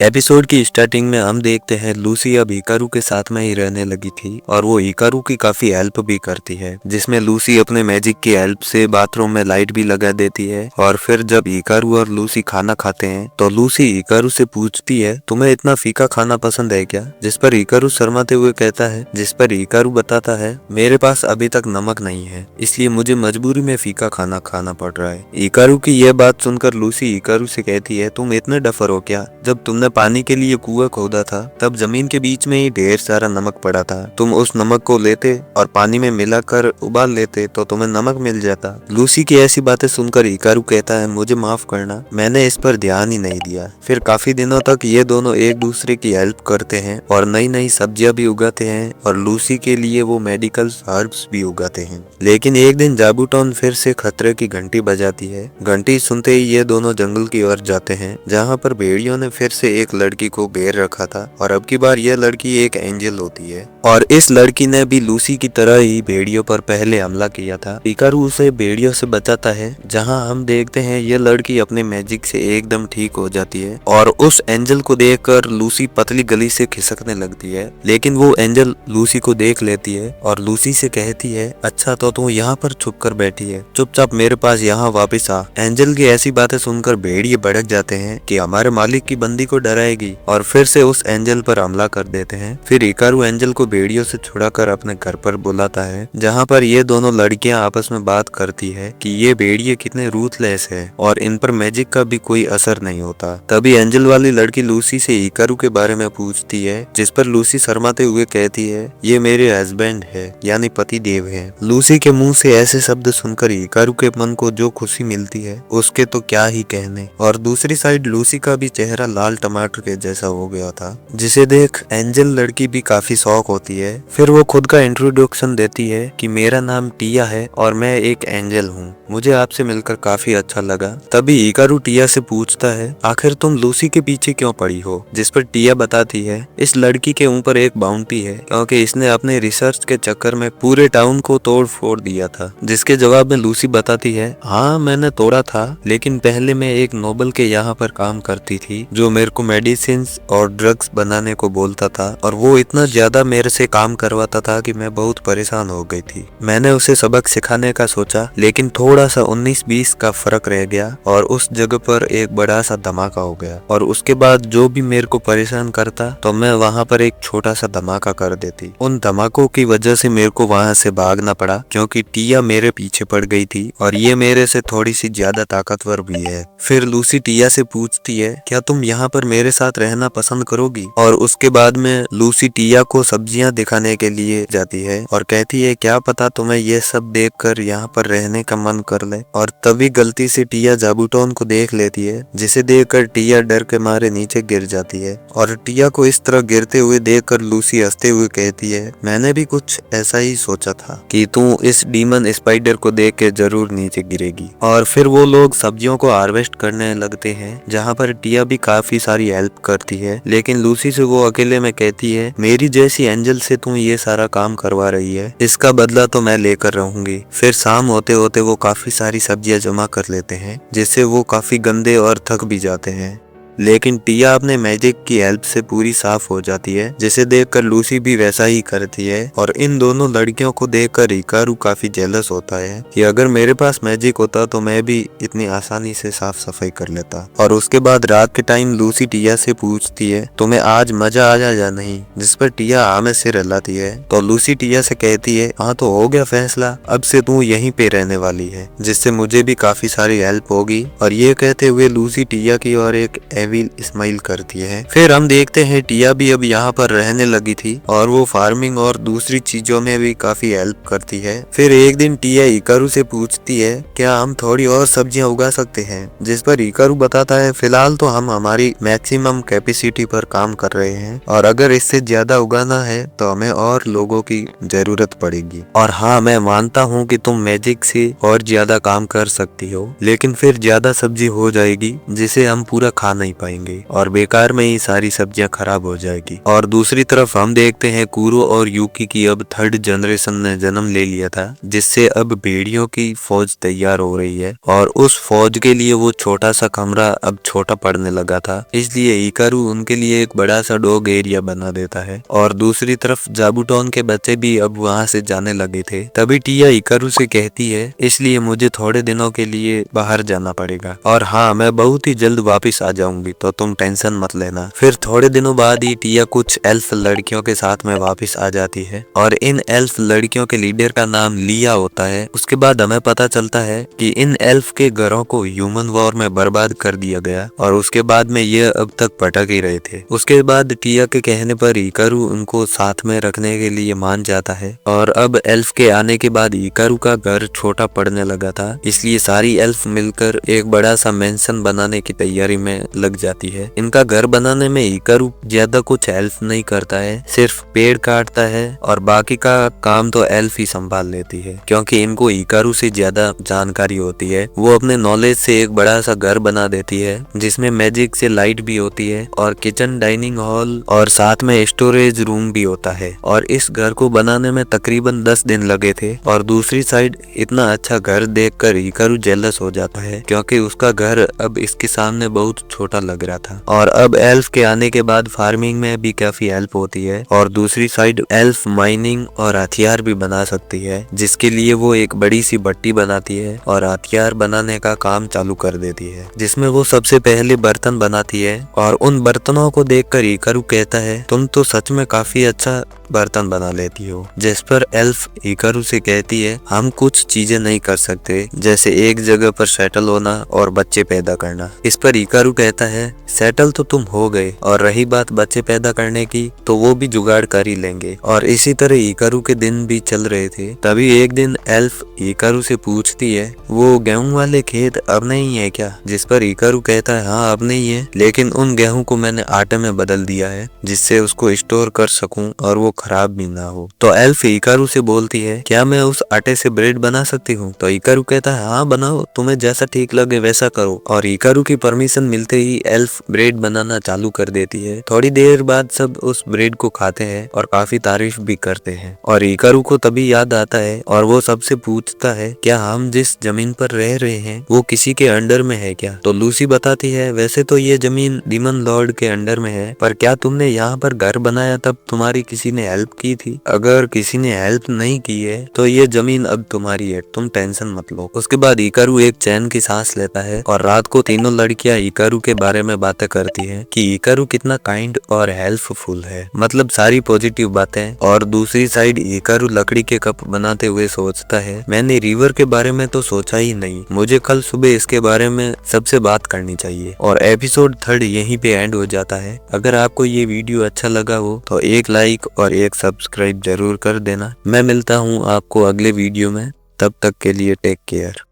Episode की starting में हम देखते हैं लूसी अब हिकारू के साथ में ही रहने लगी थी और वो हिकारू की काफी हेल्प भी करती है, जिसमें लूसी अपने मैजिक की हेल्प से बाथरूम में लाइट भी लगा देती है। और फिर जब हिकारू और लूसी खाना खाते हैं तो लूसी हिकारू से पूछती है, तुम्हें इतना फीका खाना पसंद है क्या? जिस पर हिकारू शर्माते हुए कहता है, जिस पर हिकारू बताता है, मेरे पास अभी तक नमक नहीं है, इसलिए मुझे मजबूरी में फीका खाना खाना पड़ रहा है। हिकारू की यह बात सुनकर लूसी हिकारू से कहती है, तुम इतने डफर हो क्या? जब तुमने पानी के लिए कुआं खोदा था तब जमीन के बीच में ही ढेर सारा नमक पड़ा था। तुम उस नमक को लेते और पानी में मिलाकर उबाल लेते तो तुम्हें नमक मिल जाता। लूसी की ऐसी बातें सुनकर हिकारू कहता है, मुझे माफ करना, मैंने इस पर ध्यान ही नहीं दिया। फिर काफी दिनों तक ये दोनों एक दूसरे की हेल्प करते हैं और नई नई सब्जियां भी उगाते हैं और लूसी के लिए वो मेडिकल हर्ब्स भी उगाते हैं। लेकिन एक दिन जाबूटोन फिर से खतरे की घंटी बजाती है। घंटी सुनते ही ये दोनों जंगल की ओर जाते हैं, जहाँ पर भेड़ियों ने फिर से एक लड़की को घेर रखा था और अब की बार यह लड़की एक एंजल होती है और इस लड़की ने भी लूसी की तरह ही भेड़ियों पर पहले हमला किया था। हिकारू उसे भेड़ियों से बचाता है, जहां हम देखते हैं यह लड़की अपने मैजिक से एकदम ठीक हो जाती है और उस एंजल को देखकर लूसी पतली गली से खिसकने लगती है। लेकिन वो एंजल लूसी को देख लेती है और लूसी से कहती है, अच्छा तो तू यहाँ पर छुप कर बैठी है, चुपचाप मेरे पास यहाँ वापिस आ। एंजल की ऐसी बातें सुनकर भेड़िए भड़क जाते हैं कि हमारे मालिक की बंदी को डराएगी और फिर से उस एंजल पर हमला कर देते हैं। फिर हिकारू एंजल को भेड़ियों से छुड़ाकर अपने घर पर बुलाता है, जहाँ पर ये दोनों लड़कियां आपस में बात करती है कि ये भेड़िए कितने रूथलेस है और इन पर मैजिक का भी कोई असर नहीं होता। तभी एंजल वाली लड़की लूसी से हिकारू के बारे में पूछती है, जिस पर लूसी शर्माते हुए कहती है, ये मेरे हस्बैंड है, यानी पति देव है। लूसी के मुंह से ऐसे शब्द सुनकर हिकारू के मन को जो खुशी मिलती है उसके तो क्या ही कहने। और दूसरी साइड लूसी का भी चेहरा लाल टमाटर के जैसा हो गया था, जिसे देख एंजल लड़की भी काफी शौक होती है। फिर वो खुद का इंट्रोडक्शन देती है कि मेरा नाम टिया है और मैं एक एंजल हूँ, मुझे आपसे मिलकर काफी अच्छा लगा। तभी हिकारू टिया से पूछता है, आखिर तुम लूसी के पीछे क्यों पड़ी हो? जिस पर टिया बताती है, इस लड़की के ऊपर एक बाउंटी है क्योंकि इसने अपने रिसर्च के चक्कर में पूरे टाउन को तोड़ फोड़ दिया था। जिसके जवाब में लूसी बताती है, हाँ मैंने तोड़ा था, लेकिन पहले मैं एक नोबल के यहाँ पर काम करती थी जो मेरे को मेडिसिन और ड्रग्स बनाने को बोलता था और वो इतना ज्यादा मेरे से काम करवाता था कि मैं बहुत परेशान हो गई थी। मैंने उसे सबक सिखाने का सोचा, लेकिन थोड़ा सा 19-20 का फर्क रह गया और उस जगह पर एक बड़ा सा धमाका हो गया और उसके बाद जो भी मेरे को परेशान करता तो मैं वहाँ पर एक छोटा सा धमाका कर देती। उन धमाकों की वजह से मेरे को वहाँ से भागना पड़ा क्योंकि टिया मेरे पीछे पड़ गई थी और ये मेरे से थोड़ी सी ज्यादा ताकतवर भी है। फिर लूसी टिया से पूछती है, क्या तुम यहाँ पर मेरे साथ रहना पसंद करोगी? और उसके बाद में लूसी टिया को सब्जियां दिखाने के लिए जाती है और कहती है, क्या पता तुम्हें ये सब देखकर यहाँ पर रहने का मन कर ले। और तभी गलती से टिया जाबूटोन को देख लेती है, जिसे देखकर टिया डर के मारे नीचे गिर जाती है और टिया को इस तरह गिरते हुए देखकर लूसी हंसते हुए कहती है, मैंने भी कुछ ऐसा ही सोचा था कि तू इस डीमन स्पाइडर को देख के जरूर नीचे गिरेगी। और फिर वो लोग सब्जियों को हार्वेस्ट करने लगते हैं, जहाँ पर टिया भी काफी सारी हेल्प करती है। लेकिन लूसी से वो अकेले में कहती है, मेरी जैसी एंजल से तू ये सारा काम करवा रही है, इसका बदला तो मैं लेकर रहूंगी। फिर शाम होते होते वो काफी सारी सब्जियां जमा कर लेते हैं, जिससे वो काफी गंदे और थक भी जाते हैं। लेकिन टिया अपने मैजिक की हेल्प से पूरी साफ हो जाती है, जिसे देखकर लूसी भी वैसा ही करती है। और इन दोनों लड़कियों को देखकर हिकारू काफी जेलस होता है कि अगर मेरे पास मैजिक होता तो मैं भी इतनी आसानी से साफ सफाई कर लेता। और उसके बाद रात के टाइम लूसी टिया से पूछती है, तुम्हें आज मजा आया या नहीं? जिस पर टिया हाँ में सिर हिलाती है। तो लूसी टिया से कहती है, हाँ तो हो गया फैसला, अब से तू यहीं पे रहने वाली है, जिससे मुझे भी काफी सारी हेल्प होगी। और ये कहते हुए लूसी टिया की और एक एविल स्माइल करती है। फिर हम देखते हैं टिया भी अब यहाँ पर रहने लगी थी और वो फार्मिंग और दूसरी चीजों में भी काफी हेल्प करती है। फिर एक दिन टिया हिकारू से पूछती है, क्या हम थोड़ी और सब्जियां उगा सकते हैं? जिस पर हिकारू बताता है, फिलहाल तो हम हमारी मैक्सिमम कैपेसिटी पर काम कर रहे हैं और अगर इससे ज्यादा उगाना है तो हमें और लोगों की जरूरत पड़ेगी। और हाँ, मैं मानता हूँ कि तुम मैजिक से और ज्यादा काम कर सकती हो, लेकिन फिर ज्यादा सब्जी हो जाएगी जिसे हम पूरा खा नहीं पाएंगे और बेकार में ही सारी सब्जियां खराब हो जाएगी। और दूसरी तरफ हम देखते हैं कुरो और यूकी की अब थर्ड जनरेशन ने जन्म ले लिया था, जिससे अब भेड़ियों की फौज तैयार हो रही है और उस फौज के लिए वो छोटा सा कमरा अब छोटा पड़ने लगा था, इसलिए हिकारू उनके लिए एक बड़ा सा डॉग एरिया बना देता है। और दूसरी तरफ जाबूटोन के बच्चे भी अब वहां से जाने लगे थे। तभी टिया हिकारू से कहती है, इसलिए मुझे थोड़े दिनों के लिए बाहर जाना पड़ेगा और हाँ, मैं बहुत ही जल्द वापस आ जाऊंगी, तो तुम टेंशन मत लेना। फिर थोड़े दिनों बाद ही टिया कुछ एल्फ लड़कियों के साथ में वापस आ जाती है और इन एल्फ लड़कियों के लीडर का नाम लिया होता है। उसके बाद हमें पता चलता है कि इन एल्फ के घरों को ह्यूमन वॉर में बर्बाद कर दिया गया और उसके बाद में ये अब तक भटक ही रहे थे। उसके बाद टिया के कहने पर हिकारू उनको साथ में रखने के लिए मान जाता है और अब एल्फ के आने के बाद हिकारू का घर छोटा पड़ने लगा था, इसलिए सारी एल्फ मिलकर एक बड़ा सा मेंशन बनाने की तैयारी में लग जाती है। इनका घर बनाने में हिकारू ज्यादा कुछ हेल्प नहीं करता है, सिर्फ पेड़ काटता है और बाकी का काम तो एल्फ ही संभाल लेती है, क्योंकि इनको हिकारू से ज्यादा जानकारी होती है। वो अपने नॉलेज से एक बड़ा सा घर बना देती है जिसमें मैजिक से लाइट भी होती है और किचन, डाइनिंग हॉल और साथ में स्टोरेज रूम भी होता है। और इस घर को बनाने में तकरीबन 10 दिन लगे थे। और दूसरी साइड इतना अच्छा घर देखकर हिकारू जेलस हो जाता है, क्योंकि उसका घर अब इसके सामने बहुत छोटा लग रहा था। और अब एल्फ के आने के बाद फार्मिंग में भी काफी हेल्प होती है और दूसरी साइड एल्फ माइनिंग और हथियार भी बना सकती है, जिसके लिए वो एक बड़ी सी भट्टी बनाती है और हथियार बनाने का काम चालू कर देती है, जिसमें वो सबसे पहले बर्तन बनाती है। और उन बर्तनों को देखकर हिकारू कहता है, तुम तो सच में काफी अच्छा बर्तन बना लेती हो। जिस पर एल्फ हिकारू से कहती है, हम कुछ चीजें नहीं कर सकते, जैसे एक जगह पर सेटल होना और बच्चे पैदा करना। इस पर हिकारू कहता है, सेटल तो तुम हो गए और रही बात बच्चे पैदा करने की, तो वो भी जुगाड़ कर ही लेंगे। और इसी तरह हिकारू के दिन भी चल रहे थे। तभी एक दिन एल्फ हिकारू से पूछती है, वो गेहूं वाले खेत अब नहीं है क्या? जिस पर हिकारू कहता है, हाँ अब नहीं है, लेकिन उन गेहूं को मैंने आटे में बदल दिया है, जिससे उसको स्टोर कर सकूं और वो खराब भी ना हो। तो एल्फ हिकारू से बोलती है, क्या मैं उस आटे से ब्रेड बना सकती हूँ? तो हिकारू कहता है, हाँ बनाओ, तुम्हें जैसा ठीक लगे वैसा करो। और हिकारू की परमिशन मिलते ही एल्फ ब्रेड बनाना चालू कर देती है। थोड़ी देर बाद सब उस ब्रेड को खाते हैं और काफी तारीफ भी करते हैं। और हिकारू को तभी याद आता है और वो सबसे पूछता है, क्या हम जिस जमीन पर रह रहे हैं वो किसी के अंडर में है क्या? तो लूसी बताती है, वैसे तो ये जमीन डीमन लॉर्ड के अंडर में है, पर क्या तुमने यहाँ पर घर बनाया तब तुम्हारी किसी ने हेल्प की थी? अगर किसी ने हेल्प नहीं की है तो ये जमीन अब तुम्हारी है, तुम टेंशन मत लो। उसके बाद हिकारू एक चैन की सांस लेता है और रात को तीनों लड़कियां हिकारू के बारे में बातें करती हैं कि हिकारू कितना काइंड और हेल्पफुल है, मतलब सारी पॉजिटिव बातें। और दूसरी साइड हिकारू लकड़ी के कप बनाते हुए सोचता है, मैंने रिवर के बारे में तो सोचा ही नहीं, मुझे कल सुबह इसके बारे में सबसे बात करनी चाहिए। और एपिसोड 3 यहीं पे एंड हो जाता है। अगर आपको ये वीडियो अच्छा लगा हो तो एक लाइक और एक सब्सक्राइब जरूर कर देना। मैं मिलता हूँ आपको अगले वीडियो में, तब तक के लिए टेक केयर।